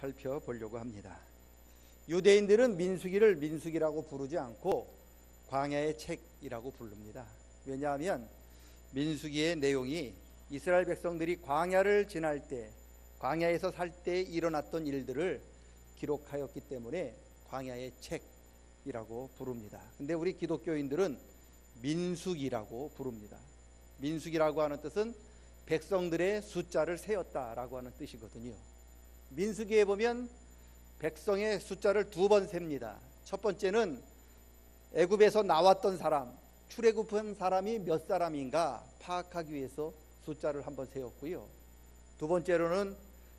살펴보려고 합니다. 유대인들은 민수기를 민수기라고 부르지 않고 광야의 책이라고 부릅니다. 왜냐하면 민수기의 내용이 이스라엘 백성들이 광야를 지날 때, 광야에서 살 때 일어났던 일들을 기록하였기 때문에 광야의 책이라고 부릅니다. 근데 우리 기독교인들은 민수기라고 부릅니다. 민수기라고 하는 뜻은 백성들의 숫자를 세었다라고 하는 뜻이거든요. 민수기에 보면 백성의 숫자를 두 번 셉니다. 첫 번째는 애굽에서 나왔던 사람, 출애굽한 사람이 몇 사람인가 파악하기 위해서 숫자를 한번 세웠고요. 두 번째로는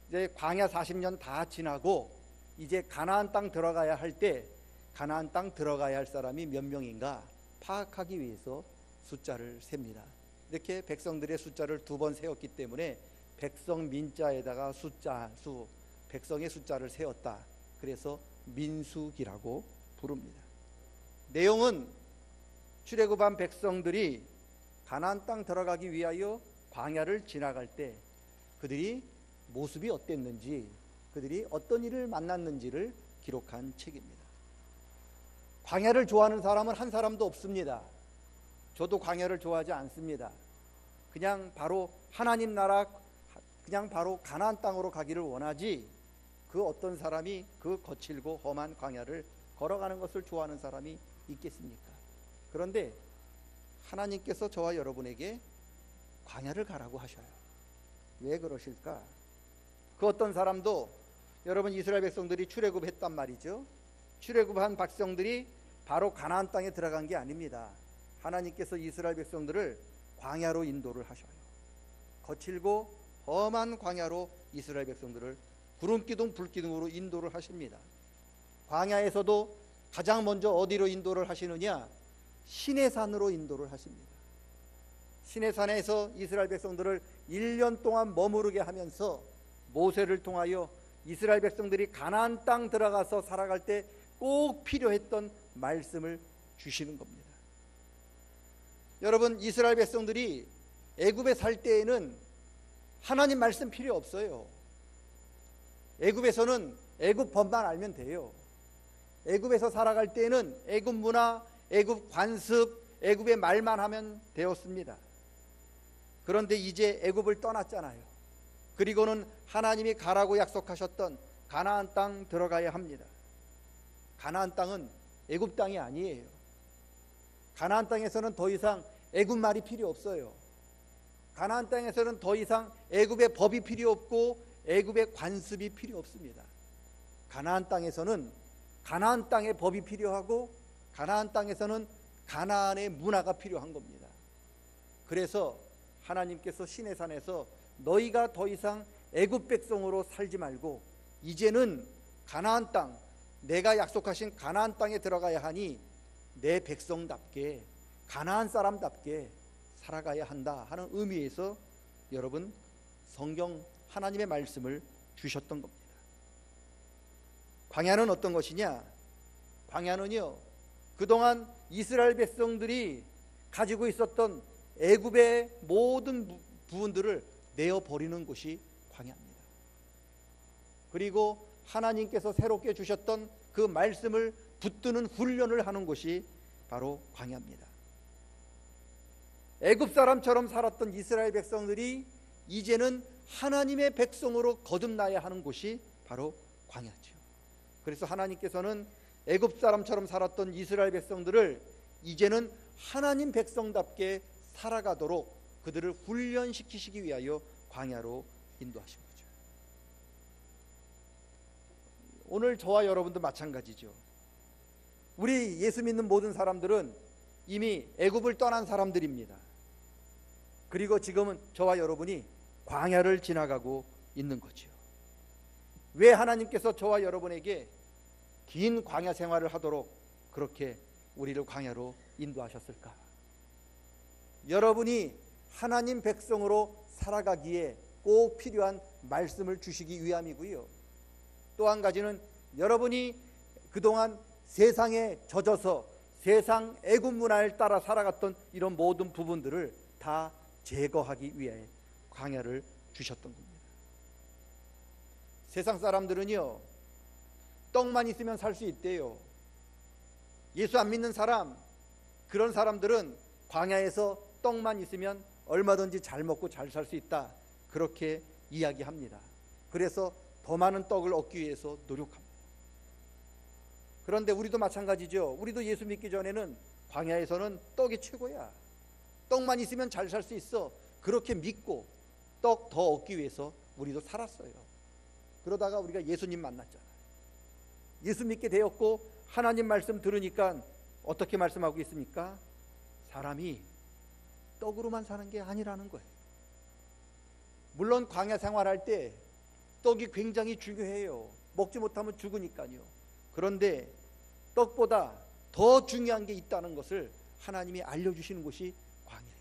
이제 광야 40년 다 지나고 이제 가나안 땅 들어가야 할 때 가나안 땅 들어가야 할 사람이 몇 명인가 파악하기 위해서 숫자를 셉니다. 이렇게 백성들의 숫자를 두 번 세웠기 때문에 백성 민자에다가 숫자 수, 백성의 숫자를 세웠다. 그래서 민수기라고 부릅니다. 내용은 출애굽한 백성들이 가나안 땅 들어가기 위하여 광야를 지나갈 때 그들이 모습이 어땠는지, 그들이 어떤 일을 만났는지를 기록한 책입니다. 광야를 좋아하는 사람은 한 사람도 없습니다. 저도 광야를 좋아하지 않습니다. 그냥 바로 하나님 나라, 그냥 바로 가나안 땅으로 가기를 원하지, 그 어떤 사람이 그 거칠고 험한 광야를 걸어가는 것을 좋아하는 사람이 있겠습니까? 그런데 하나님께서 저와 여러분에게 광야를 가라고 하셔요. 왜 그러실까? 그 어떤 사람도, 여러분 이스라엘 백성들이 출애굽했단 말이죠. 출애굽한 백성들이 바로 가나안 땅에 들어간 게 아닙니다. 하나님께서 이스라엘 백성들을 광야로 인도를 하셔요. 거칠고 험한 광야로 이스라엘 백성들을 구름기둥 불기둥으로 인도를 하십니다. 광야에서도 가장 먼저 어디로 인도를 하시느냐? 시내산으로 인도를 하십니다. 시내산에서 이스라엘 백성들을 1년 동안 머무르게 하면서 모세를 통하여 이스라엘 백성들이 가나안 땅 들어가서 살아갈 때 꼭 필요했던 말씀을 주시는 겁니다. 여러분, 이스라엘 백성들이 애굽에 살 때에는 하나님 말씀 필요 없어요. 애굽에서는 애굽 법만 알면 돼요. 애굽에서 살아갈 때에는 애굽 문화, 애굽 관습, 애굽의 말만 하면 되었습니다. 그런데 이제 애굽을 떠났잖아요. 그리고는 하나님이 가라고 약속하셨던 가나안 땅 들어가야 합니다. 가나안 땅은 애굽 땅이 아니에요. 가나안 땅에서는 더 이상 애굽 말이 필요 없어요. 가나안 땅에서는 더 이상 애굽의 법이 필요 없고 애굽의 관습이 필요 없습니다. 가나안 땅에서는 가나안 땅의 법이 필요하고 가나안 땅에서는 가나안의 문화가 필요한 겁니다. 그래서 하나님께서 시내산에서 너희가 더 이상 애굽 백성으로 살지 말고 이제는 가나안 땅, 내가 약속하신 가나안 땅에 들어가야 하니 내 백성답게, 가나안 사람답게 살아가야 한다 하는 의미에서 여러분 성경 하나님의 말씀을 주셨던 겁니다. 광야는 어떤 것이냐? 광야는요, 그동안 이스라엘 백성들이 가지고 있었던 애굽의 모든 부분들을 내어버리는 곳이 광야입니다. 그리고 하나님께서 새롭게 주셨던 그 말씀을 붙드는 훈련을 하는 곳이 바로 광야입니다. 애굽 사람처럼 살았던 이스라엘 백성들이 이제는 하나님의 백성으로 거듭나야 하는 곳이 바로 광야죠. 그래서 하나님께서는 애굽 사람처럼 살았던 이스라엘 백성들을 이제는 하나님 백성답게 살아가도록 그들을 훈련시키시기 위하여 광야로 인도하신 거죠. 오늘 저와 여러분도 마찬가지죠. 우리 예수 믿는 모든 사람들은 이미 애굽을 떠난 사람들입니다. 그리고 지금은 저와 여러분이 광야를 지나가고 있는 거죠. 왜 하나님께서 저와 여러분에게 긴 광야 생활을 하도록 그렇게 우리를 광야로 인도하셨을까? 여러분이 하나님 백성으로 살아가기에 꼭 필요한 말씀을 주시기 위함이고요. 또 한 가지는 여러분이 그동안 세상에 젖어서 세상 애굽 문화를 따라 살아갔던 이런 모든 부분들을 다 제거하기 위해 광야를 주셨던 겁니다. 세상 사람들은요, 떡만 있으면 살 수 있대요. 예수 안 믿는 사람, 그런 사람들은 광야에서 떡만 있으면 얼마든지 잘 먹고 잘 살 수 있다, 그렇게 이야기합니다. 그래서 더 많은 떡을 얻기 위해서 노력합니다. 그런데 우리도 마찬가지죠. 우리도 예수 믿기 전에는 광야에서는 떡이 최고야, 떡만 있으면 잘 살 수 있어, 그렇게 믿고 떡 더 얻기 위해서 우리도 살았어요. 그러다가 우리가 예수님 만났잖아요. 예수 믿게 되었고 하나님 말씀 들으니까 어떻게 말씀하고 있습니까? 사람이 떡으로만 사는 게 아니라는 거예요. 물론 광야 생활할 때 떡이 굉장히 중요해요. 먹지 못하면 죽으니까요. 그런데 떡보다 더 중요한 게 있다는 것을 하나님이 알려주시는 곳이 광야예요.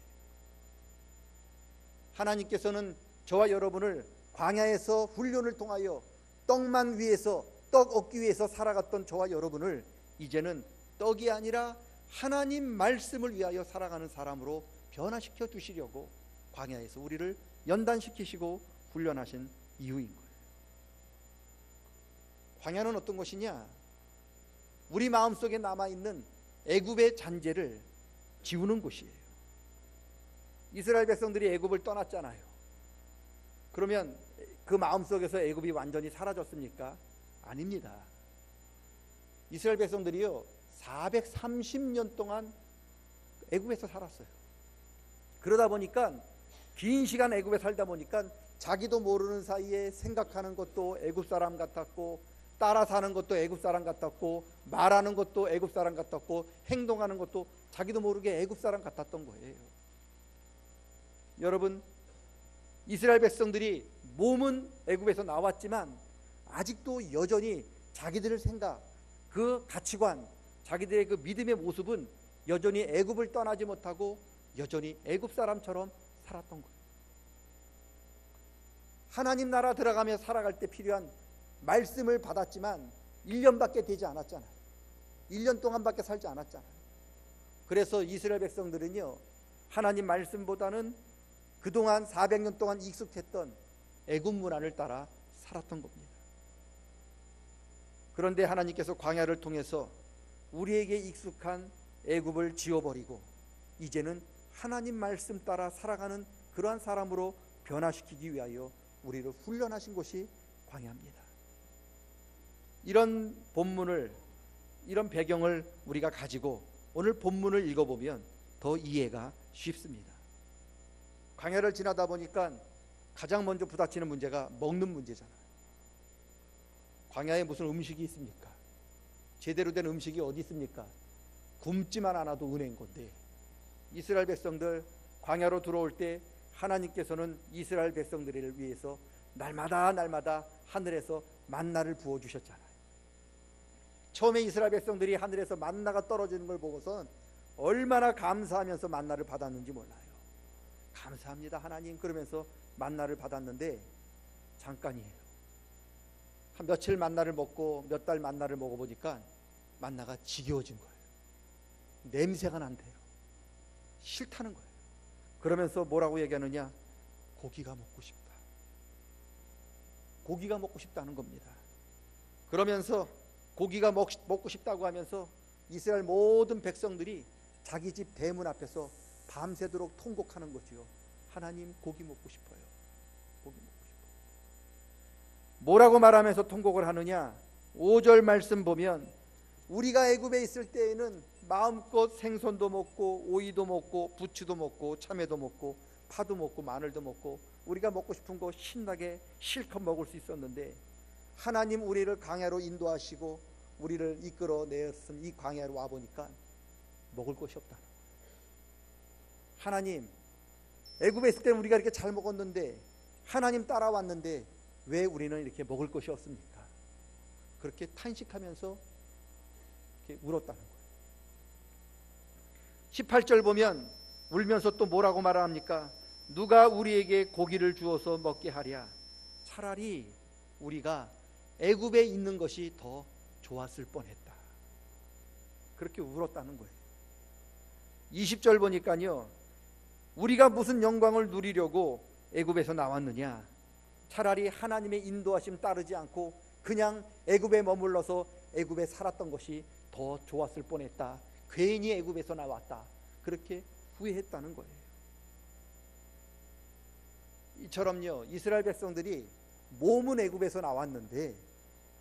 하나님께서는 저와 여러분을 광야에서 훈련을 통하여 떡만 위해서, 떡 얻기 위해서 살아갔던 저와 여러분을 이제는 떡이 아니라 하나님 말씀을 위하여 살아가는 사람으로 변화시켜 주시려고 광야에서 우리를 연단시키시고 훈련하신 이유인 거예요. 광야는 어떤 것이냐? 우리 마음속에 남아있는 애굽의 잔재를 지우는 곳이에요. 이스라엘 백성들이 애굽을 떠났잖아요. 그러면 그 마음속에서 애굽이 완전히 사라졌습니까? 아닙니다. 이스라엘 백성들이요 430년 동안 애굽에서 살았어요. 그러다 보니까 긴 시간 애굽에 살다 보니까 자기도 모르는 사이에 생각하는 것도 애굽 사람 같았고, 따라 사는 것도 애굽 사람 같았고, 말하는 것도 애굽 사람 같았고, 행동하는 것도 자기도 모르게 애굽 사람 같았던 거예요. 여러분, 이스라엘 백성들이 몸은 애굽에서 나왔지만 아직도 여전히 자기들의 생각, 그 가치관, 자기들의 그 믿음의 모습은 여전히 애굽을 떠나지 못하고 여전히 애굽 사람처럼 살았던 거예요. 하나님 나라 들어가며 살아갈 때 필요한 말씀을 받았지만 1년밖에 되지 않았잖아요. 1년 동안밖에 살지 않았잖아요. 그래서 이스라엘 백성들은요 하나님 말씀보다는 그동안 400년 동안 익숙했던 애굽 문화를 따라 살았던 겁니다. 그런데 하나님께서 광야를 통해서 우리에게 익숙한 애굽을 지워버리고 이제는 하나님 말씀 따라 살아가는 그러한 사람으로 변화시키기 위하여 우리를 훈련하신 곳이 광야입니다. 이런 본문을, 이런 배경을 우리가 가지고 오늘 본문을 읽어보면 더 이해가 쉽습니다. 광야를 지나다 보니까 가장 먼저 부딪히는 문제가 먹는 문제잖아요. 광야에 무슨 음식이 있습니까? 제대로 된 음식이 어디 있습니까? 굶지만 않아도 은혜인 건데, 이스라엘 백성들 광야로 들어올 때 하나님께서는 이스라엘 백성들을 위해서 날마다 하늘에서 만나를 부어주셨잖아요. 처음에 이스라엘 백성들이 하늘에서 만나가 떨어지는 걸 보고선 얼마나 감사하면서 만나를 받았는지 몰라요. 감사합니다 하나님 그러면서 만나를 받았는데 잠깐이에요. 한 며칠 만나를 먹고 몇 달 만나를 먹어보니까 만나가 지겨워진 거예요. 냄새가 난대요. 싫다는 거예요. 그러면서 뭐라고 얘기하느냐? 고기가 먹고 싶다. 고기가 먹고 싶다는 겁니다. 그러면서 고기가 먹고 싶다고 하면서 이스라엘 모든 백성들이 자기 집 대문 앞에서 밤새도록 통곡하는 거지요. 하나님 고기 먹고 싶어요. 고기 먹고 싶어요. 뭐라고 말하면서 통곡을 하느냐? 5절 말씀 보면 우리가 애굽에 있을 때에는 마음껏 생선도 먹고 오이도 먹고 부추도 먹고 참외도 먹고 파도 먹고 마늘도 먹고 우리가 먹고 싶은 거 신나게 실컷 먹을 수 있었는데 하나님 우리를 광야로 인도하시고 우리를 이끌어 내었은 이 광야로 와보니까 먹을 것이 없다는 거예요. 하나님, 애굽에 있을 때는 우리가 이렇게 잘 먹었는데 하나님 따라왔는데 왜 우리는 이렇게 먹을 것이 없습니까? 그렇게 탄식하면서 이렇게 울었다는 거예요. 18절 보면 울면서 또 뭐라고 말합니까? 누가 우리에게 고기를 주어서 먹게 하랴? 차라리 우리가 애굽에 있는 것이 더 좋았을 뻔했다. 그렇게 울었다는 거예요. 20절 보니까요, 우리가 무슨 영광을 누리려고 애굽에서 나왔느냐? 차라리 하나님의 인도하심 따르지 않고 그냥 애굽에 머물러서 애굽에 살았던 것이 더 좋았을 뻔했다. 괜히 애굽에서 나왔다. 그렇게 후회했다는 거예요. 이처럼요, 이스라엘 백성들이 몸은 애굽에서 나왔는데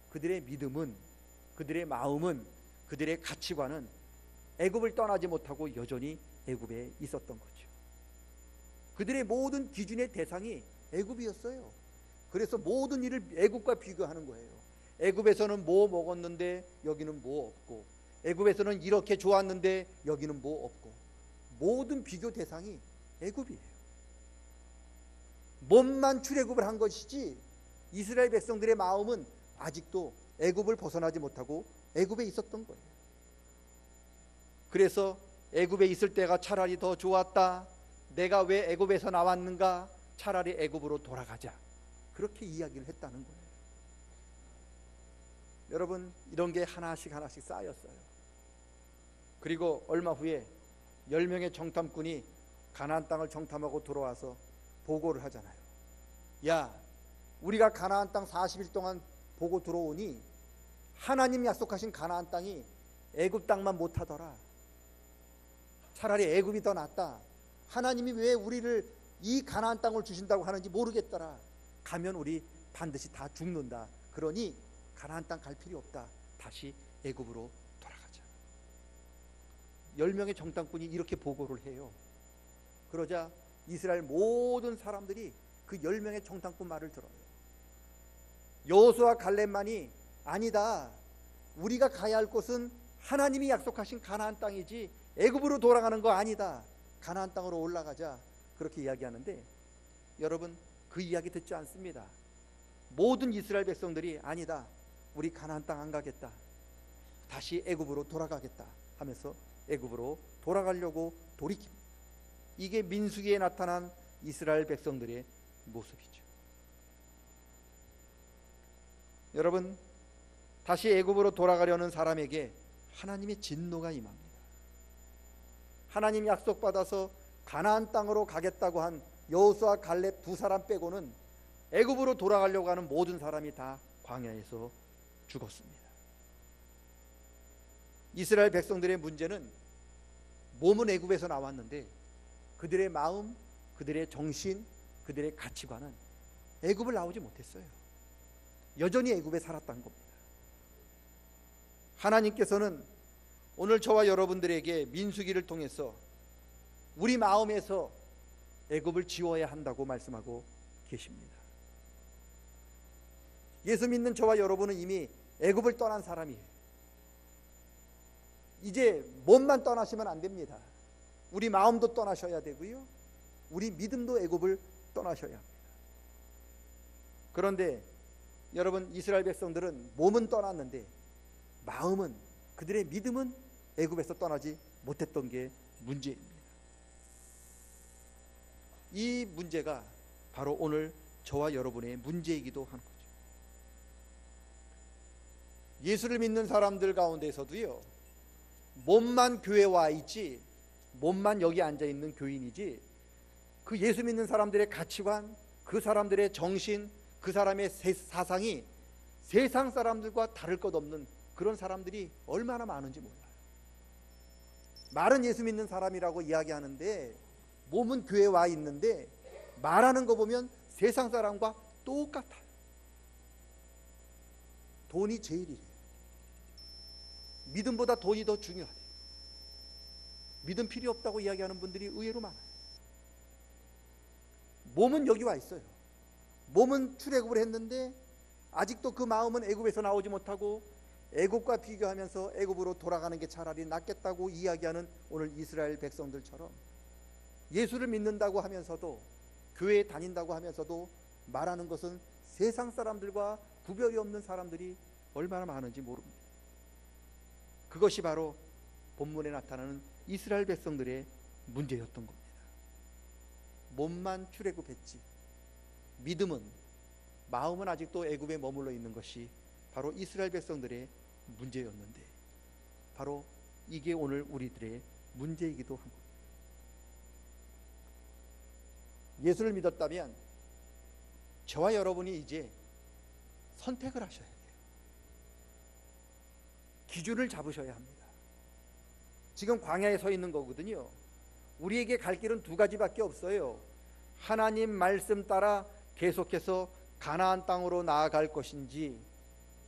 그들의 믿음은, 그들의 마음은, 그들의 가치관은 애굽을 떠나지 못하고 여전히 애굽에 있었던 거죠. 그들의 모든 기준의 대상이 애굽이었어요. 그래서 모든 일을 애굽과 비교하는 거예요. 애굽에서는 뭐 먹었는데 여기는 뭐 없고, 애굽에서는 이렇게 좋았는데 여기는 뭐 없고, 모든 비교 대상이 애굽이에요. 몸만 출애굽을 한 것이지 이스라엘 백성들의 마음은 아직도 애굽을 벗어나지 못하고 애굽에 있었던 거예요. 그래서 애굽에 있을 때가 차라리 더 좋았다. 내가 왜 애굽에서 나왔는가? 차라리 애굽으로 돌아가자. 그렇게 이야기를 했다는 거예요. 여러분, 이런 게 하나씩 하나씩 쌓였어요. 그리고 얼마 후에 10명의 정탐꾼이 가나안 땅을 정탐하고 돌아와서 보고를 하잖아요. 야, 우리가 가나안 땅 40일 동안 보고 들어오니 하나님 약속하신 가나안 땅이 애굽 땅만 못하더라. 차라리 애굽이 더 낫다. 하나님이 왜 우리를 이 가나안 땅을 주신다고 하는지 모르겠더라. 가면 우리 반드시 다 죽는다. 그러니 가나안 땅 갈 필요 없다. 다시 애굽으로 돌아가자. 10명의 정탐꾼이 이렇게 보고를 해요. 그러자 이스라엘 모든 사람들이 그 10명의 정탐꾼 말을 들어요. 여호수아 갈렙만이 아니다. 우리가 가야 할 곳은 하나님이 약속하신 가나안 땅이지 애굽으로 돌아가는 거 아니다. 가나안 땅으로 올라가자. 그렇게 이야기하는데 여러분, 그 이야기 듣지 않습니다. 모든 이스라엘 백성들이 아니다. 우리 가나안 땅 안 가겠다. 다시 애굽으로 돌아가겠다 하면서 애굽으로 돌아가려고 돌이킵니다. 이게 민수기에 나타난 이스라엘 백성들의 모습이죠. 여러분, 다시 애굽으로 돌아가려는 사람에게 하나님의 진노가 임합니다. 하나님 약속받아서 가나안 땅으로 가겠다고 한 여호수아 갈렙 두 사람 빼고는 애굽으로 돌아가려고 하는 모든 사람이 다 광야에서 죽었습니다. 이스라엘 백성들의 문제는 몸은 애굽에서 나왔는데 그들의 마음, 그들의 정신, 그들의 가치관은 애굽을 나오지 못했어요. 여전히 애굽에 살았다는 겁니다. 하나님께서는 오늘 저와 여러분들에게 민수기를 통해서 우리 마음에서 애굽을 지워야 한다고 말씀하고 계십니다. 예수 믿는 저와 여러분은 이미 애굽을 떠난 사람이에요. 이제 몸만 떠나시면 안 됩니다. 우리 마음도 떠나셔야 되고요, 우리 믿음도 애굽을 떠나셔야 합니다. 그런데 여러분, 이스라엘 백성들은 몸은 떠났는데 마음은, 그들의 믿음은 애굽에서 떠나지 못했던 게 문제입니다. 이 문제가 바로 오늘 저와 여러분의 문제이기도 하는 거죠. 예수를 믿는 사람들 가운데서도요, 몸만 교회에 와 있지, 몸만 여기 앉아 있는 교인이지, 그 예수 믿는 사람들의 가치관, 그 사람들의 정신, 그 사람의 사상이 세상 사람들과 다를 것 없는 그런 사람들이 얼마나 많은지 몰라요. 말은 예수 믿는 사람이라고 이야기하는데 몸은 교회에 와 있는데 말하는 거 보면 세상 사람과 똑같아요. 돈이 제일이래요. 믿음보다 돈이 더 중요하대요. 믿음 필요 없다고 이야기하는 분들이 의외로 많아요. 몸은 여기 와 있어요. 몸은 출애굽을 했는데 아직도 그 마음은 애굽에서 나오지 못하고 애굽과 비교하면서 애굽으로 돌아가는 게 차라리 낫겠다고 이야기하는 오늘 이스라엘 백성들처럼 예수를 믿는다고 하면서도, 교회에 다닌다고 하면서도 말하는 것은 세상 사람들과 구별이 없는 사람들이 얼마나 많은지 모릅니다. 그것이 바로 본문에 나타나는 이스라엘 백성들의 문제였던 겁니다. 몸만 출애굽했지 믿음은, 마음은 아직도 애굽에 머물러 있는 것이 바로 이스라엘 백성들의 문제였는데 바로 이게 오늘 우리들의 문제이기도 합니다. 예수를 믿었다면 저와 여러분이 이제 선택을 하셔야 돼요. 기준을 잡으셔야 합니다. 지금 광야에 서 있는 거거든요. 우리에게 갈 길은 두 가지밖에 없어요. 하나님 말씀 따라 계속해서 가나안 땅으로 나아갈 것인지,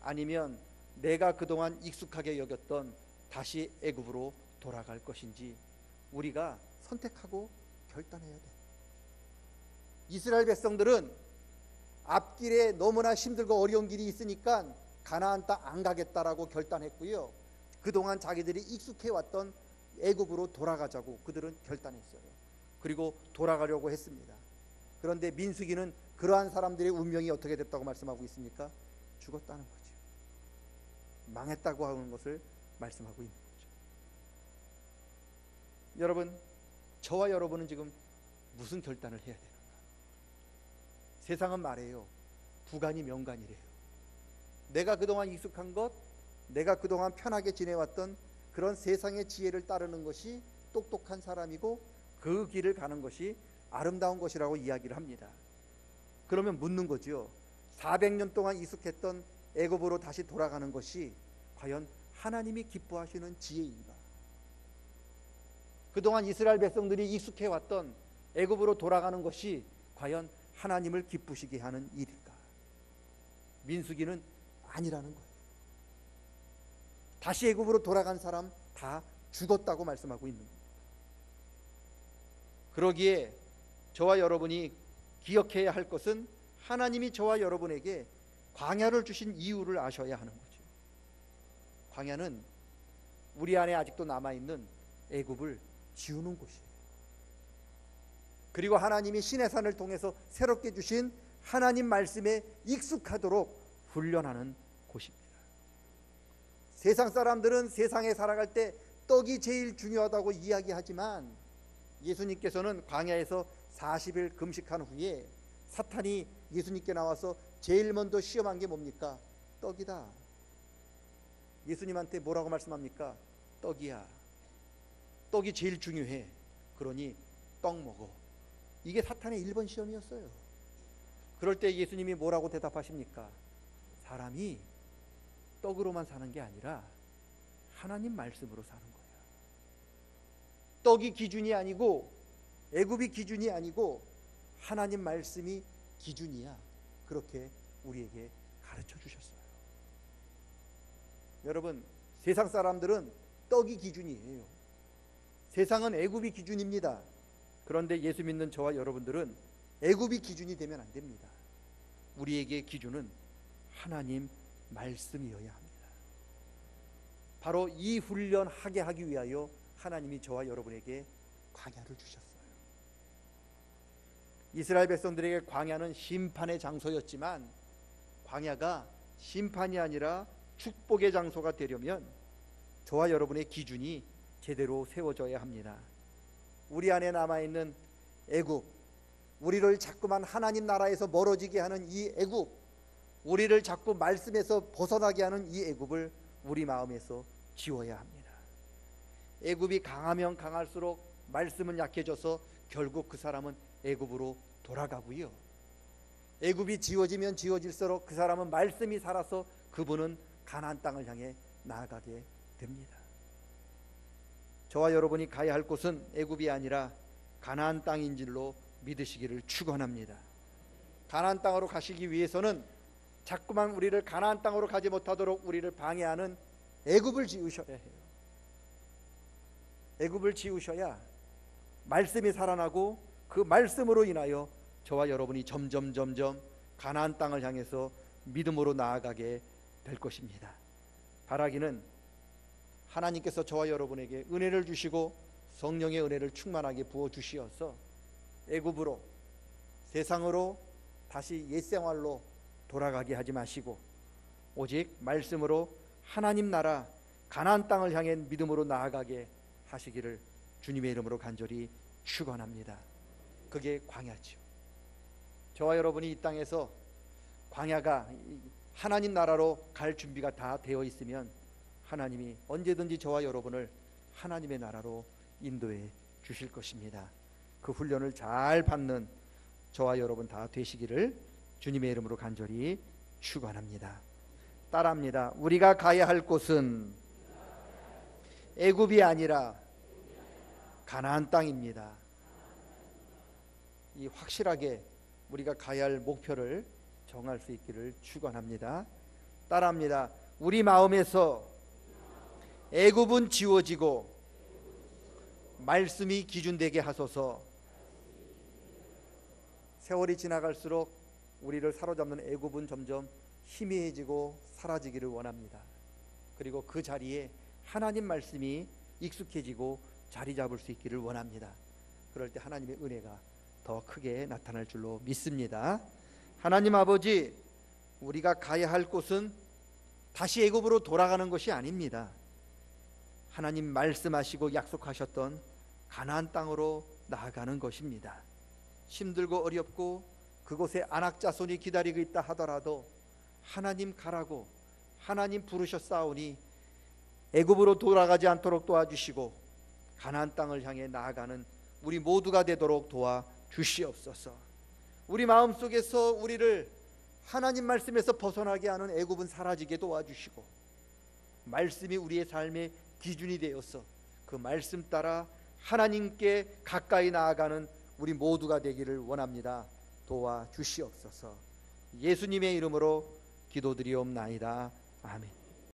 아니면 내가 그동안 익숙하게 여겼던 다시 애굽으로 돌아갈 것인지 우리가 선택하고 결단해야 돼. 이스라엘 백성들은 앞길에 너무나 힘들고 어려운 길이 있으니까 가나안 땅 안 가겠다라고 결단했고요. 그동안 자기들이 익숙해 왔던 애굽으로 돌아가자고 그들은 결단했어요. 그리고 돌아가려고 했습니다. 그런데 민수기는 그러한 사람들의 운명이 어떻게 됐다고 말씀하고 있습니까? 죽었다는 거죠. 망했다고 하는 것을 말씀하고 있는 거죠. 여러분, 저와 여러분은 지금 무슨 결단을 해야 되는가? 세상은 말해요. 부간이 명간이래요. 내가 그동안 익숙한 것, 내가 그동안 편하게 지내왔던 그런 세상의 지혜를 따르는 것이 똑똑한 사람이고 그 길을 가는 것이 아름다운 것이라고 이야기를 합니다. 그러면 묻는 거죠. 400년 동안 익숙했던 애굽으로 다시 돌아가는 것이 과연 하나님이 기뻐하시는 지혜인가? 그동안 이스라엘 백성들이 익숙해왔던 애굽으로 돌아가는 것이 과연 하나님을 기쁘시게 하는 일일까? 민수기는 아니라는 거예요. 다시 애굽으로 돌아간 사람 다 죽었다고 말씀하고 있는 겁니다. 그러기에 저와 여러분이 기억해야 할 것은 하나님이 저와 여러분에게 광야를 주신 이유를 아셔야 하는 거죠. 광야는 우리 안에 아직도 남아있는 애굽을 지우는 곳이에요. 그리고 하나님이 시내산을 통해서 새롭게 주신 하나님 말씀에 익숙하도록 훈련하는 곳입니다. 세상 사람들은 세상에 살아갈 때 떡이 제일 중요하다고 이야기하지만 예수님께서는 광야에서 40일 금식한 후에 사탄이 예수님께 나와서 제일 먼저 시험한 게 뭡니까? 떡이다. 예수님한테 뭐라고 말씀합니까? 떡이야. 떡이 제일 중요해. 그러니 떡 먹어. 이게 사탄의 1번 시험이었어요. 그럴 때 예수님이 뭐라고 대답하십니까? 사람이 떡으로만 사는 게 아니라 하나님 말씀으로 사는 거야. 떡이 기준이 아니고 애굽이 기준이 아니고 하나님 말씀이 기준이야. 그렇게 우리에게 가르쳐 주셨어요. 여러분, 세상 사람들은 떡이 기준이에요. 세상은 애굽이 기준입니다. 그런데 예수 믿는 저와 여러분들은 애굽이 기준이 되면 안 됩니다. 우리에게 기준은 하나님 말씀이어야 합니다. 바로 이 훈련하게 하기 위하여 하나님이 저와 여러분에게 광야를 주셨어요. 이스라엘 백성들에게 광야는 심판의 장소였지만 광야가 심판이 아니라 축복의 장소가 되려면 저와 여러분의 기준이 제대로 세워져야 합니다. 우리 안에 남아있는 애굽, 우리를 자꾸만 하나님 나라에서 멀어지게 하는 이 애굽, 우리를 자꾸 말씀에서 벗어나게 하는 이 애굽을 우리 마음에서 지워야 합니다. 애굽이 강하면 강할수록 말씀은 약해져서 결국 그 사람은 애굽으로 돌아가고요. 애굽이 지워지면 지워질수록 그 사람은 말씀이 살아서 그분은 가나안 땅을 향해 나아가게 됩니다. 저와 여러분이 가야 할 곳은 애굽이 아니라 가나안 땅인 줄로 믿으시기를 축원합니다. 가나안 땅으로 가시기 위해서는 자꾸만 우리를 가나안 땅으로 가지 못하도록 우리를 방해하는 애굽을 지우셔야 해요. 애굽을 지우셔야 말씀이 살아나고 그 말씀으로 인하여 저와 여러분이 점점 가나안 땅을 향해서 믿음으로 나아가게 될 것입니다. 바라기는 하나님께서 저와 여러분에게 은혜를 주시고 성령의 은혜를 충만하게 부어 주시어서 애굽으로, 세상으로 다시 옛생활로 돌아가게 하지 마시고 오직 말씀으로 하나님 나라 가나안 땅을 향해 믿음으로 나아가게 하시기를 주님의 이름으로 간절히 축원합니다. 그게 광야죠. 저와 여러분이 이 땅에서 광야가 하나님 나라로 갈 준비가 다 되어 있으면 하나님이 언제든지 저와 여러분을 하나님의 나라로 인도해 주실 것입니다. 그 훈련을 잘 받는 저와 여러분 다 되시기를 주님의 이름으로 간절히 축원합니다. 따라합니다. 우리가 가야 할 곳은 애굽이 아니라 가나안 땅입니다. 이 확실하게 우리가 가야 할 목표를 정할 수 있기를 축원합니다. 따라합니다. 우리 마음에서 애굽은 지워지고 말씀이 기준되게 하소서. 세월이 지나갈수록 우리를 사로잡는 애굽은 점점 희미해지고 사라지기를 원합니다. 그리고 그 자리에 하나님 말씀이 익숙해지고 자리 잡을 수 있기를 원합니다. 그럴 때 하나님의 은혜가 더 크게 나타날 줄로 믿습니다. 하나님 아버지, 우리가 가야 할 곳은 다시 애굽으로 돌아가는 것이 아닙니다. 하나님 말씀하시고 약속하셨던 가나안 땅으로 나아가는 것입니다. 힘들고 어렵고 그곳에 안악자손이 기다리고 있다 하더라도 하나님 가라고 하나님 부르셨사오니 애굽으로 돌아가지 않도록 도와주시고 가나안 땅을 향해 나아가는 우리 모두가 되도록 도와주시옵소서. 우리 마음속에서 우리를 하나님 말씀에서 벗어나게 하는 애굽은 사라지게 도와주시고 말씀이 우리의 삶의 기준이 되어서 그 말씀 따라 하나님께 가까이 나아가는 우리 모두가 되기를 원합니다. 도와주시옵소서. 예수님의 이름으로 기도드리옵나이다. 아멘.